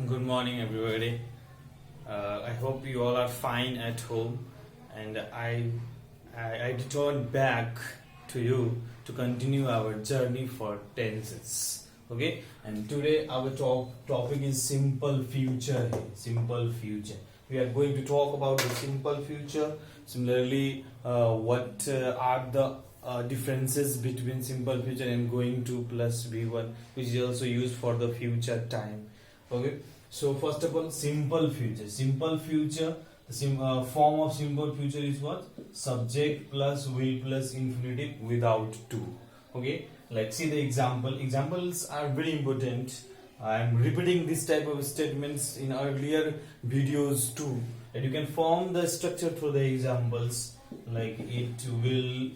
Good morning, everybody. I hope you all are fine at home, and I returned back to you to continue our journey for tenses. Okay, and today our topic is simple future. Simple future. We are going to talk about the simple future. Similarly, what are the differences between simple future and going to plus v1, which is also used for the future time. Okay, so first of all, simple future. Simple future, the form of simple future is what? Subject plus will plus infinitive without to. Okay, like see the example. Examples are very important. I am repeating this type of statements in earlier videos too, and you can form the structure through the examples. Like it will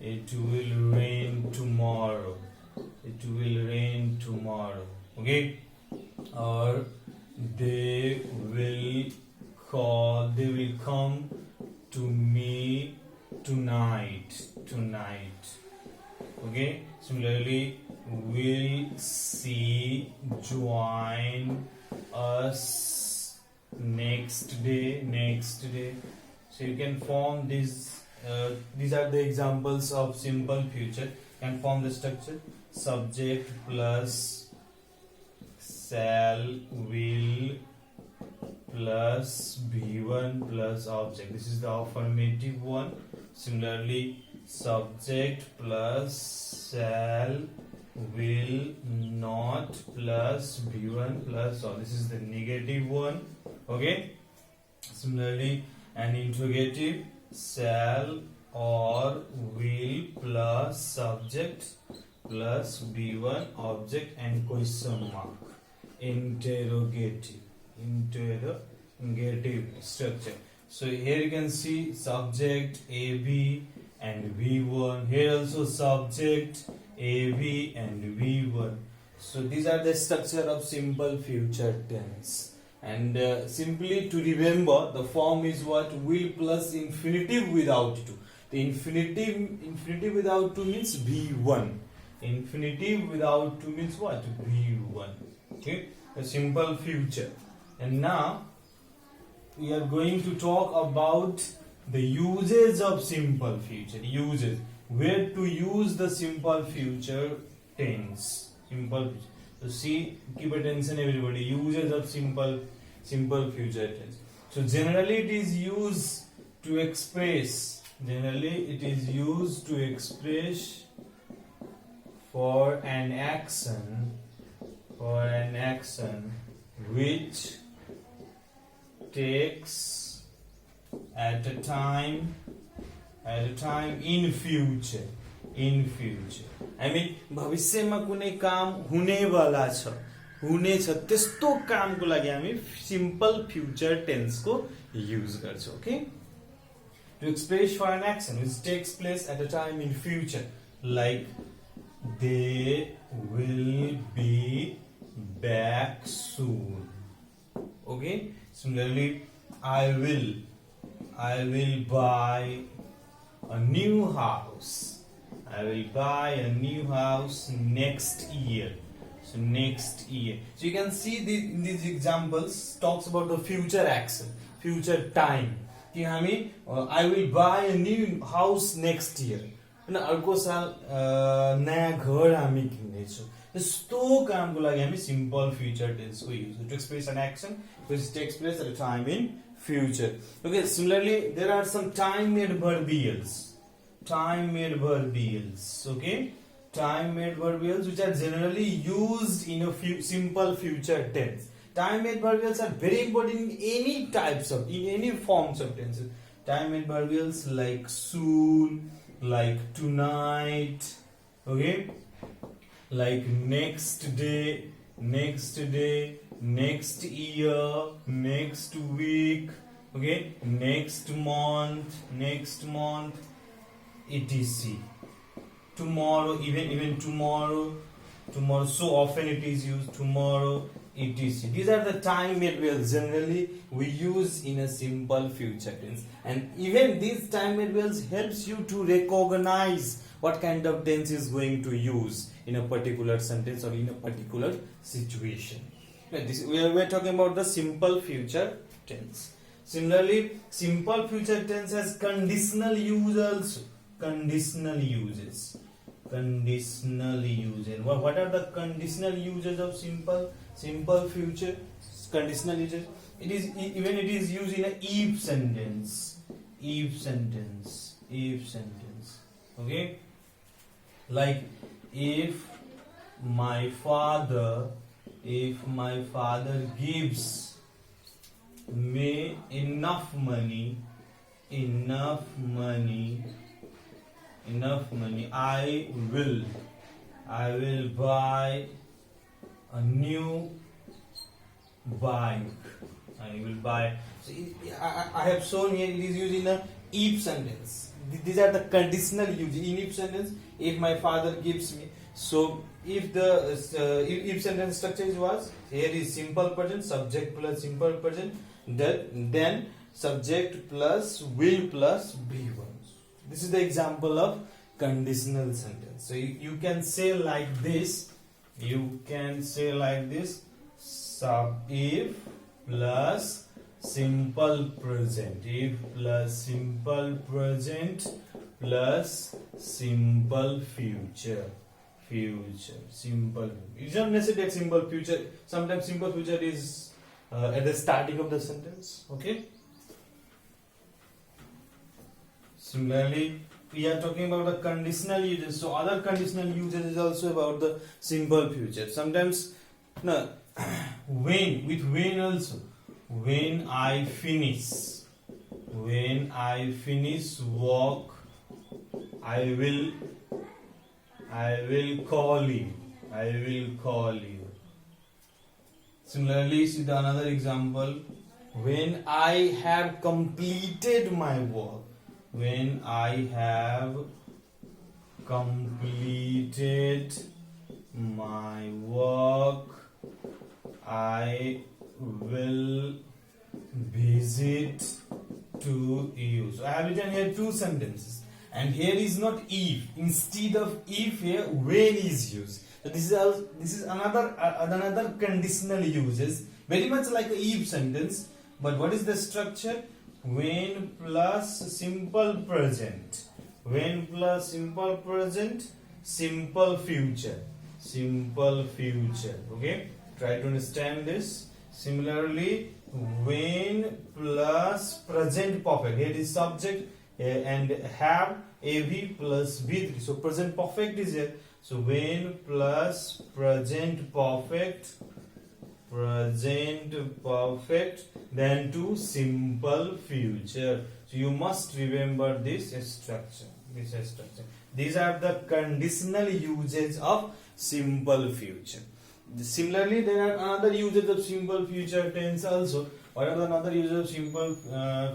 rain tomorrow. It will rain tomorrow. Okay, or they will come to me tonight. Okay, similarly, will she join us next day. So you can form these are the examples of simple future. You can form the structure: subject plus shall, will plus v1 plus object. This is the affirmative one. Similarly, subject plus shall, will not plus v1 plus all. This is the negative one. Okay, similarly, an interrogative: shall or will plus subject plus v1 object and question mark. Interrogative structure. So here you can see subject AB and V1. Here also subject AB and V1. So these are the structure of simple future tense. And simply to remember, the form is what? Will plus infinitive without to. The infinitive without to means V1. Infinitive without to means what? V1. Okay, a simple future. And now we are going to talk about the uses of simple future. Uses, where to use the simple future tense. Simple future. So see, keep attention everybody. Uses of simple future tense. So generally it is used to express. For an action which takes at a time in future. I mean, भविष्यमा कुनै काम हुनेवाला छ, हुनेछ, त्यस्तो कामको लागि हामी simple future tense को use गर्छौं. Okay, to express for an action which takes place at a time in future, like they will be back soon. Okay, similarly, I will buy a new house. I will buy a new house next year. So next year. So you can see in these examples talks about the future action, future time. कि हामी I will buy a new house next year. हैन, अर्को साल नयाँ घर हामी किन्नेछौँ. त्यस्तो कामको लागि हामी simple future tense को use to express an action which takes place at a time in future. Okay, similarly, there are some time-made verbials. Okay, time-made verbials which are generally used in a simple future tense. Time-made verbials are very important in any forms of tenses. Time-made verbials like soon, like tonight, okay, like next day, next year, next week, okay, next month, etc. Tomorrow, even tomorrow, so often it is used, tomorrow, etc. These are the time-made verbs generally we use in a simple future tense, and even these time-made verbs helps you to recognize what kind of tense is going to use in a particular sentence or in a particular situation. We are talking about the simple future tense. Similarly, simple future tense has conditional use also. Conditional uses. Conditional uses. What are the conditional uses of simple future? Conditional uses. It is used in a if sentence. If sentence. If sentence. Okay. Like if my father gives me enough money, I will buy a new bike. I will buy. So I have shown here it is used in a if sentence. These are the conditional use in if sentence. If my father gives me. So if the if sentence structure was here is simple present, subject plus simple present, then subject plus will plus be1. This is the example of conditional sentence. So you can say like this. You can say like this. If plus simple present. If plus simple present plus simple future. Simple. You don't necessarily get simple future. Sometimes simple future is at the starting of the sentence. Okay. Similarly, we are talking about the conditional uses. So other conditional uses is also about the simple future. Sometimes, no, when also. When I finish work, I will call you. Similarly, see the another example. When I have completed my work. When I have completed my work, I will visit to you. So I have written here two sentences. And here is not if. Instead of if, here when is used. So this is another conditional uses, very much like a if sentence. But what is the structure? When plus simple present. When plus simple present, simple future. Okay. Try to understand this. Similarly, when plus present perfect. Here is subject. And have AV plus V3. So present perfect is here. So when plus present perfect, then to simple future. So you must remember this structure. These are the conditional uses of simple future. Similarly, there are another uses of simple future tense also. What are the another uses of simple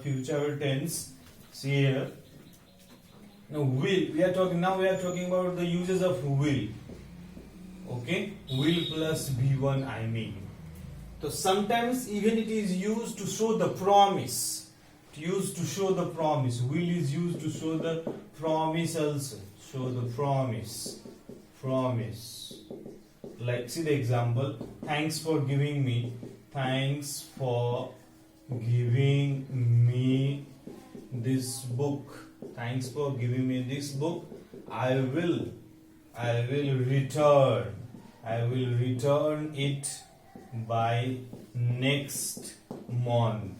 future tense? See here. Now will. We are talking about the uses of will. Okay. Will plus B1 I mean. So sometimes even it is used to show the promise. Will is used to show the promise also. Show the promise. Like see the example. Thanks for giving me this book. Thanks for giving me this book. I will return it by next month.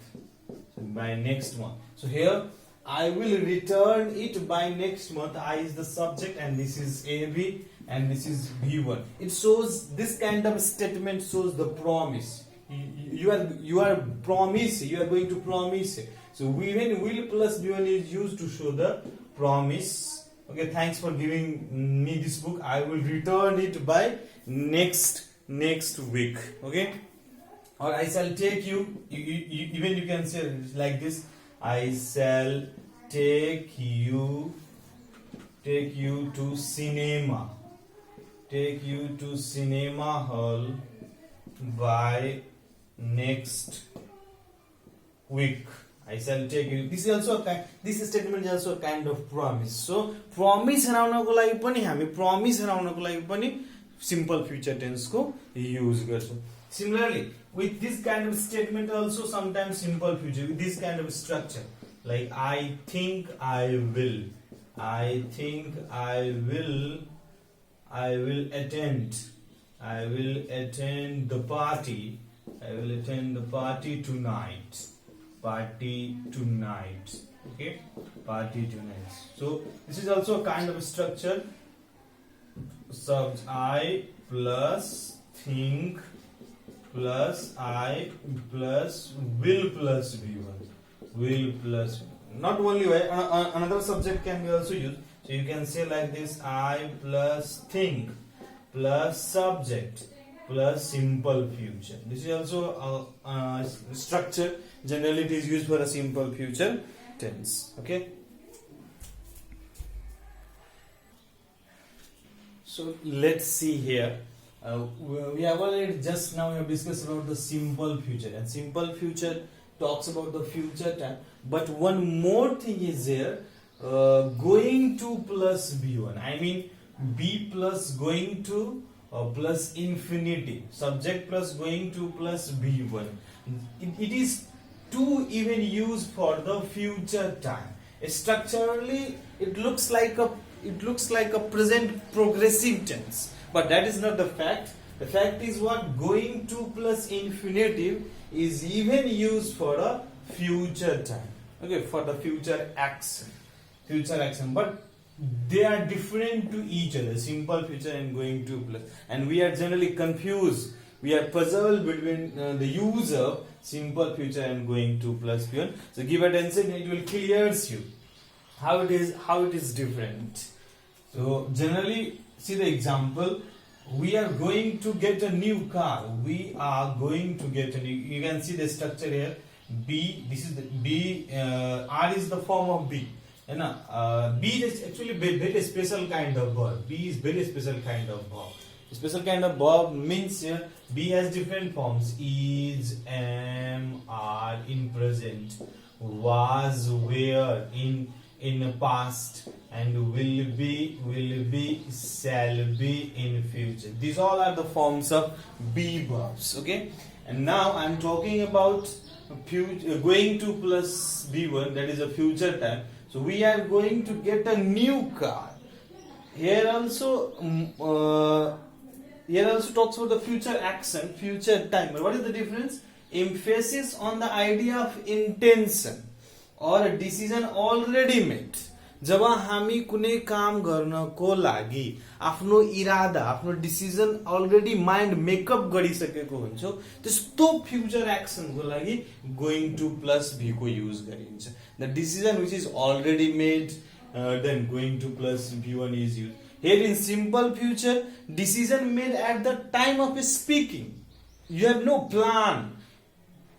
So here I will return it by next month. I is the subject and this is AB and this is B1. It shows this kind of statement shows the promise. You are going to promise. So when will plus B1 is used to show the promise. Okay, thanks for giving me this book. I will return it by next week. Okay, or I shall take you. Even you can say like this. I shall take you to cinema. Take you to cinema hall by next week. I shall take you. This statement is also a kind of promise. So promise हराउनको लागि पनि हामी promise हराउनको लागि पनि simple future tense को use गर्छौं. Similarly, with this kind of statement also sometimes simple future with this kind of structure, like I think I will, I think I will attend, I will attend the party, I will attend the party tonight, party tonight. Okay, party tonight. So this is also a kind of structure. Sub I plus think plus I plus will plus v1, will plus, not only way, another subject can be also used. So you can say like this: I plus think plus subject plus simple future. This is also a structure. Generally it is used for a simple future tense. Okay, so let's see here. We have already just now we have discussed about the simple future, and simple future talks about the future time. But one more thing is there, going to plus b1. I mean be plus going to plus infinitive, subject plus going to plus b1. It is to even used for the future time. Structurally, it looks like a present progressive tense. But that is not the fact. The fact is what? Going to plus infinitive is even used for a future time. Okay, for the future action. Future action. But they are different to each other. Simple future and going to plus. And we are generally confused. We are puzzled between the use of simple future and going to plus p1. So give attention, it will clear you how it is different. So generally, see the example. We are going to get a new car. We are going to get a new. You can see the structure here. B. This is the B. R is the form of B. And B is actually very special kind of verb. B is very special kind of verb. Special kind of verb means B has different forms: is, am, are in present, was, were in past, and will be, shall be in future. These all are the forms of be verbs. Okay, and now I am talking about going to plus b1, that is a future time. So we are going to get a new car. Here also talks about the future action, future time. But what is the difference? Emphasis on the idea of intention or a decision already made. जब हामी कुनै काम गर्नको लागि आफ्नो इरादा, आफ्नो decision already mind makeup गरिसकेको हुन्छौ, त्यस्तो फ्युचर एक्सनको लागि गोइङ टु प्लस भी को युज गरिन्छ. The decision which is already made, then going to plus v1 is used. Here in simple future, decision made at the time of speaking. You have no plan.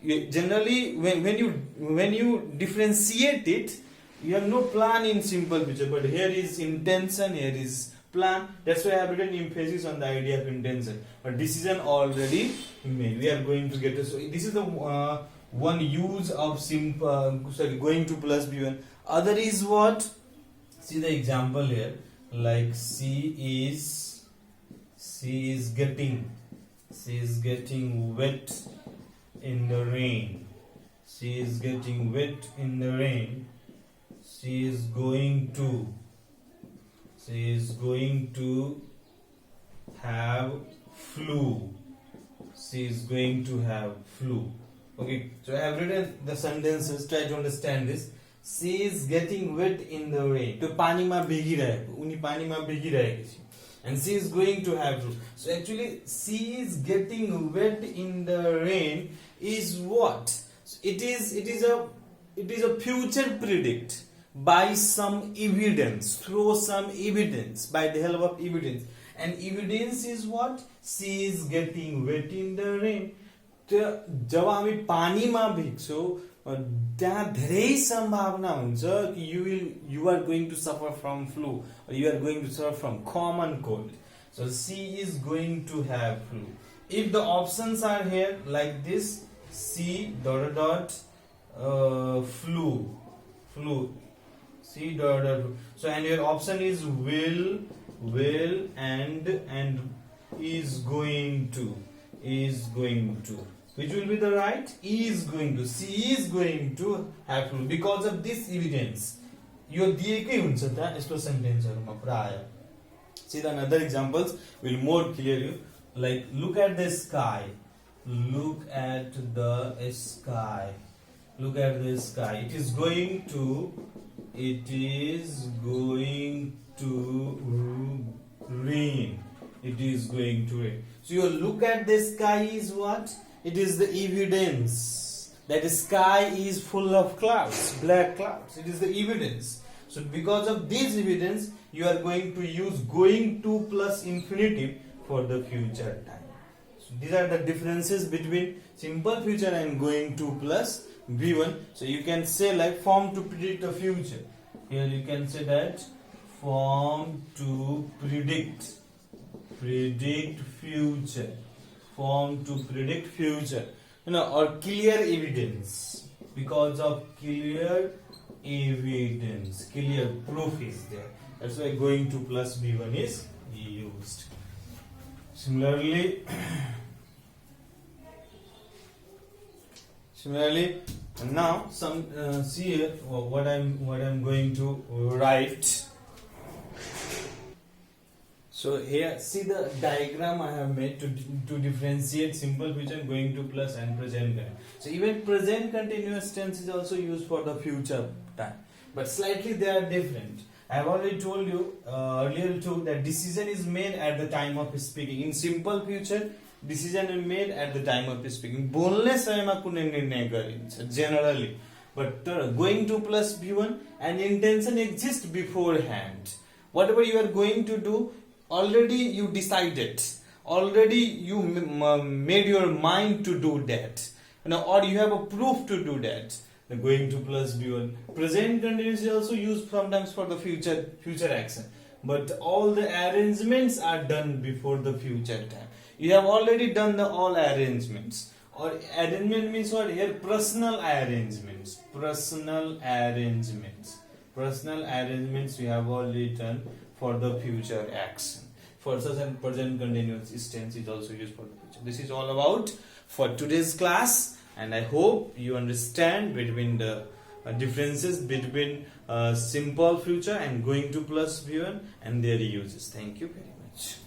Generally, when you differentiate it, you have no plan in simple future. But here is intention, here is plan. That's why I have written emphasis on the idea of intention. But decision already made. We are going to get to. So this is the one use of going to plus b1. Other is what? See the example here. Like she is getting wet in the rain. She is getting wet in the rain. She is going to have flu. She is going to have flu. Okay, so I have written the sentences. Try to understand this. She is getting wet in the rain. To pani ma bhigiraheko. Uni pani ma bhigiraheko chha. And she is going to have flu. So actually, she is getting wet in the rain is what? So it is a future predict by some evidence, through some evidence, by the help of evidence. And evidence is what? She is getting wet in the rain. जब हामी पानीमा भिग्छौं त्यहाँ धेरै सम्भावना हुन्छ कि you are going to suffer from flu, or you are going to suffer from common cold. So she is going to have flu. If the options are here like this, C flu, C flu. So and your option is will and is going to. is going to. Which will be the right? Is going to. She is going to have to. Because of this evidence. यो दिएकै हुन्छ त यस्तो सेन्टेन्सहरुमा प्राय. See the another examples will more clear you. Like look at the sky. Look at the sky. Look at the sky. It is going to rain. It is going to rain. So your look at the sky is what? It is the evidence that the sky is full of clouds, black clouds. It is the evidence. So because of this evidence, you are going to use going to plus infinitive for the future time. So these are the differences between simple future and going to plus V1. So you can say like form to predict the future. Here you can say that form to predict future. Form to predict future. Or clear evidence. Because of clear evidence, clear proof is there. That's why going to plus B1 is used. Similarly, now see here what I'm going to write. So here see the diagram I have made to differentiate simple future, going to plus and present continuous. So even present continuous tense is also used for the future time, but slightly they are different. I have already told you earlier too that decision is made at the time of speaking. In simple future, decision is made at the time of speaking. बोल्ने समयमा कुनै निर्णय गरिन्छ generally, but going to plus B1 and intention exists beforehand. Whatever you are going to do, already you decided, already you made your mind to do that, or you have a proof to do that. The going to plus B1. Present continuous is also used sometimes for the future action, but all the arrangements are done before the future time. You have already done all arrangements. Or arrangement means what here? Personal arrangements. Personal arrangements you have already done for the future action. For such and present continuous tense is also used for the future. This is all about for today's class, and I hope you understand between the differences between simple future and going to plus V1 and their uses. Thank you very much.